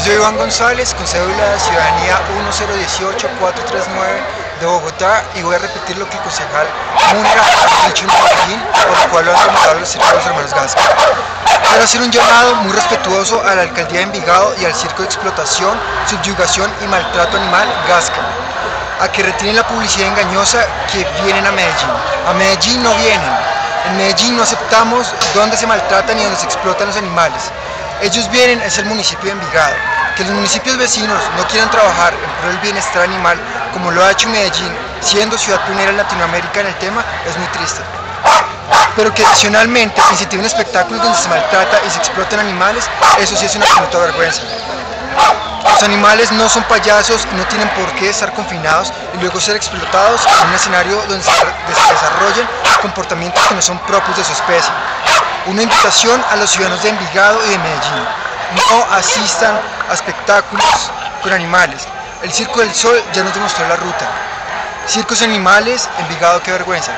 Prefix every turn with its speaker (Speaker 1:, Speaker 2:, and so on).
Speaker 1: soy Iván González, con cédula de ciudadanía 1018439 de Bogotá, y voy a repetir lo que el concejal Múnera ha dicho en Medellín, por lo cual lo han remodado los circos de los hermanos Gasca. Quiero hacer un llamado muy respetuoso a la alcaldía de Envigado y al circo de explotación, subyugación y maltrato animal Gasca, a que retiren la publicidad engañosa que vienen a Medellín. A Medellín no vienen. En Medellín no aceptamos donde se maltratan y donde se explotan los animales. Ellos vienen, es el municipio de Envigado. Que los municipios vecinos no quieran trabajar en pro del bienestar animal, como lo ha hecho Medellín, siendo ciudad pionera en Latinoamérica en el tema, es muy triste. Pero que adicionalmente incentiven espectáculos donde se maltrata y se explotan animales, eso sí es una absoluta vergüenza. Los animales no son payasos y no tienen por qué estar confinados y luego ser explotados en un escenario donde se desarrollen comportamientos que no son propios de su especie. Una invitación a los ciudadanos de Envigado y de Medellín: no asistan a espectáculos con animales. El Circo del Sol ya nos demostró la ruta. Circos animales, Envigado, qué vergüenza.